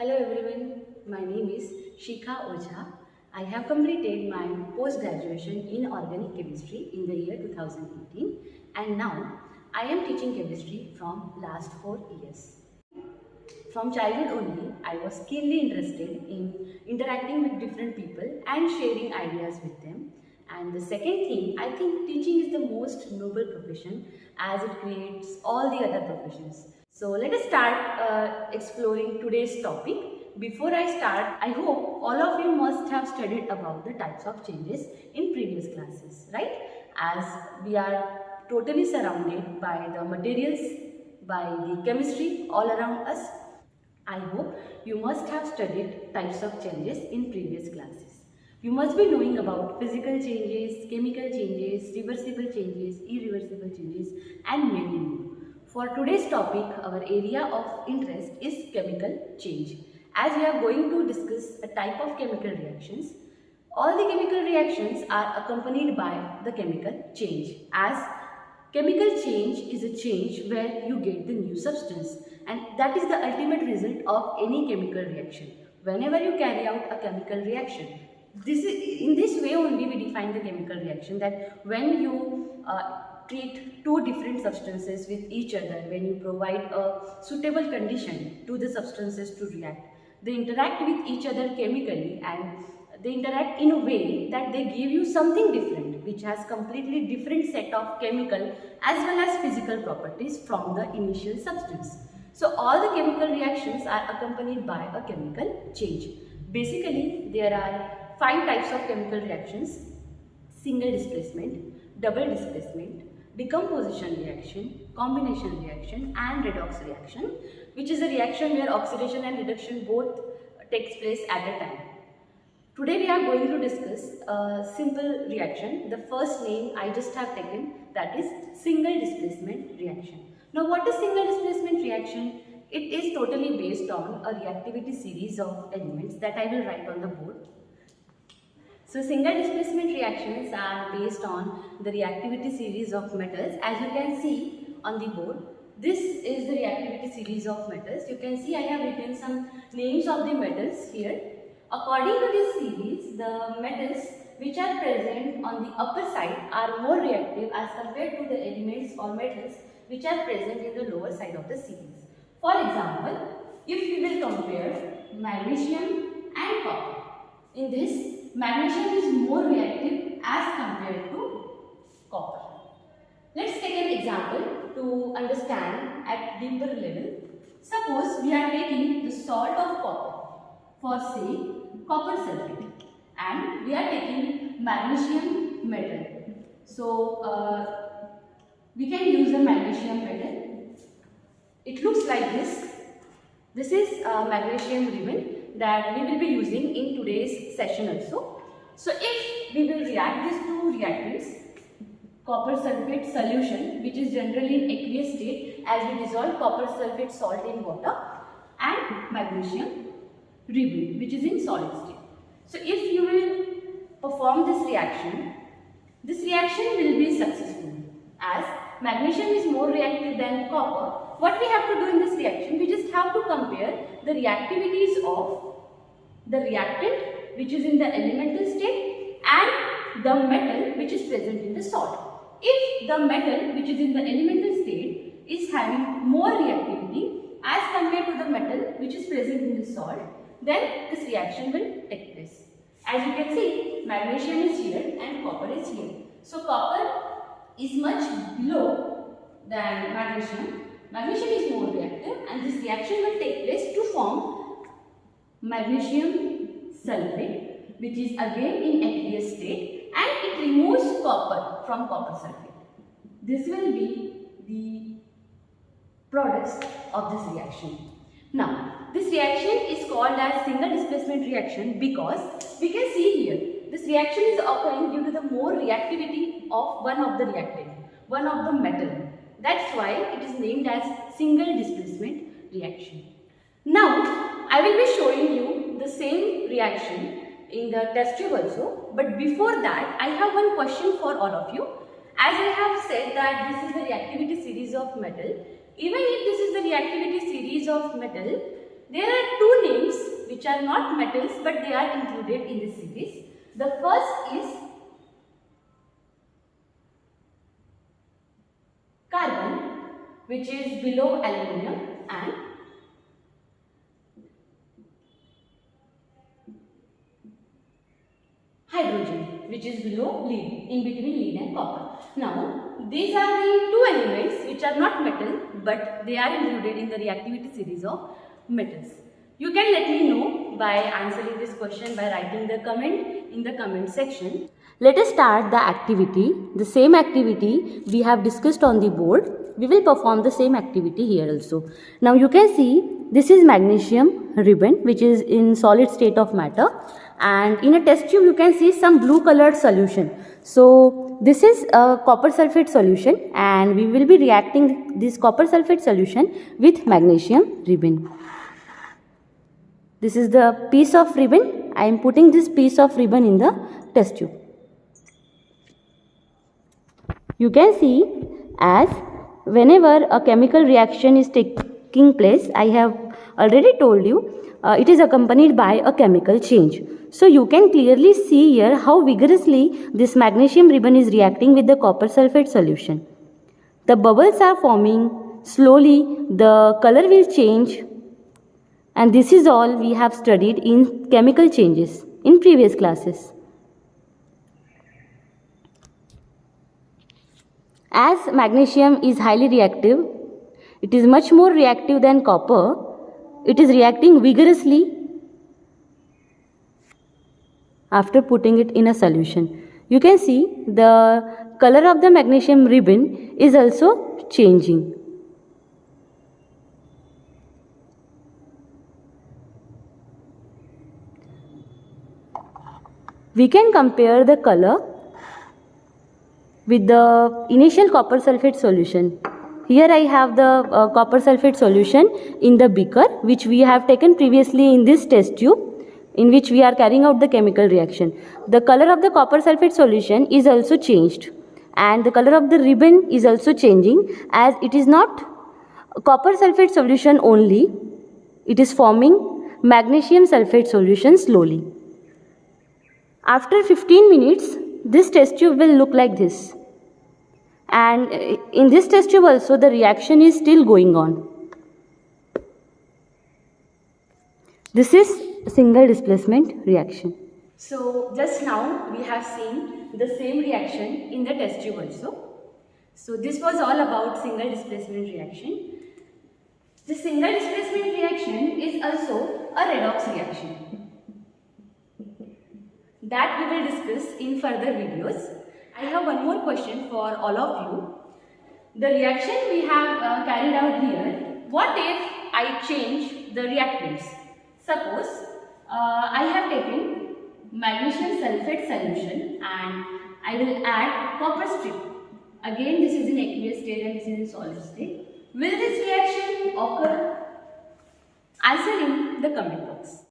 Hello everyone, my name is Shikha Ojha. I have completed my post-graduation in organic chemistry in the year 2018 and now I am teaching chemistry from last 4 years. From childhood only, I was keenly interested in interacting with different people and sharing ideas with them. And the second thing, I think teaching is the most noble profession as it creates all the other professions. So let us start exploring today's topic. Before I start, I hope all of you must have studied about the types of changes in previous classes, right? As we are totally surrounded by the materials, by the chemistry all around us. I hope you must have studied types of changes in previous classes. You must be knowing about physical changes, chemical changes, reversible changes, irreversible changes and many more. For today's topic, our area of interest is chemical change. As we are going to discuss a type of chemical reactions, all the chemical reactions are accompanied by the chemical change. As chemical change is a change where you get the new substance, and that is the ultimate result of any chemical reaction. Whenever you carry out a chemical reaction, in this way only we define the chemical reaction, that when you treat two different substances with each other, when you provide a suitable condition to the substances to react, they interact with each other chemically and they interact in a way that they give you something different which has completely different set of chemical as well as physical properties from the initial substance. So all the chemical reactions are accompanied by a chemical change. Basically there are 5 types of chemical reactions: single displacement, double displacement, decomposition reaction, combination reaction and redox reaction, which is a reaction where oxidation and reduction both takes place at a time. Today we are going to discuss a simple reaction. The first name I just have taken, that is single displacement reaction. Now what is single displacement reaction? It is totally based on a reactivity series of elements that I will write on the board. So single displacement reactions are based on the reactivity series of metals. As you can see on the board, this is the reactivity series of metals. You can see I have written some names of the metals here. According to this series, the metals which are present on the upper side are more reactive as compared to the elements or metals which are present in the lower side of the series. For example, if we will compare magnesium and copper, in this magnesium is more reactive as compared to copper. Let's take an example to understand at deeper level. Suppose we are taking the salt of copper for say copper sulfate and we are taking magnesium metal. So we can use the magnesium metal. It looks like this. This is magnesium ribbon that we will be using in today's session also. So if we will react these two reactants, copper sulfate solution, which is generally in aqueous state as we dissolve copper sulfate salt in water, and magnesium ribbon, which is in solid state. So if you will perform this reaction will be successful. As magnesium is more reactive than copper, what we have to do in this reaction, we just have to compare the reactivities of the reactant which is in the elemental state and the metal which is present in the salt. If the metal which is in the elemental state is having more reactivity as compared to the metal which is present in the salt, then this reaction will take place. As you can see, magnesium is here and copper is here. So copper is much below than magnesium. Magnesium is more reactive and this reaction will take place to form magnesium sulfate, which is again in aqueous state, and it removes copper from copper sulfate. This will be the products of this reaction. Now, this reaction is called as single displacement reaction because we can see here this reaction is occurring due to the more reactivity of one of the reactant, one of the metal. That's why it is named as single displacement reaction. Now, I will be showing you the same reaction in the test tube also, but before that I have one question for all of you. As I have said that this is the reactivity series of metal, even if this is the reactivity series of metal, there are two names which are not metals but they are included in this series. The first is carbon, which is below aluminum, and hydrogen, which is below lead, in between lead and copper. Now, these are the two elements which are not metal but they are included in the reactivity series of metals. You can let me know by answering this question by writing the comment in the comment section. Let us start the activity. The same activity we have discussed on the board. We will perform the same activity here also. Now you can see this is magnesium ribbon which is in solid state of matter, and in a test tube you can see some blue colored solution. So this is a copper sulfate solution and we will be reacting this copper sulfate solution with magnesium ribbon. This is the piece of ribbon. I am putting this piece of ribbon in the test tube. You can see as whenever a chemical reaction is taking place, I have already told you, it is accompanied by a chemical change. So you can clearly see here how vigorously this magnesium ribbon is reacting with the copper sulfate solution. The bubbles are forming, slowly the color will change, and this is all we have studied in chemical changes in previous classes. As magnesium is highly reactive, it is much more reactive than copper. It is reacting vigorously after putting it in a solution. You can see the color of the magnesium ribbon is also changing. We can compare the color with the initial copper sulfate solution. Here I have the copper sulfate solution in the beaker which we have taken previously in this test tube, in which we are carrying out the chemical reaction. The color of the copper sulfate solution is also changed and the color of the ribbon is also changing, as it is not copper sulfate solution only, it is forming magnesium sulfate solution slowly. After 15 minutes, this test tube will look like this. And in this test tube also the reaction is still going on. This is single displacement reaction. So just now we have seen the same reaction in the test tube also. So this was all about single displacement reaction. The single displacement reaction is also a redox reaction that we will discuss in further videos. I have one more question for all of you. The reaction we have carried out here, what if I change the reactants? Suppose I have taken magnesium sulfate solution and I will add copper strip. Again this is in aqueous state and this is in solid state. Will this reaction occur? Answer in the comment box.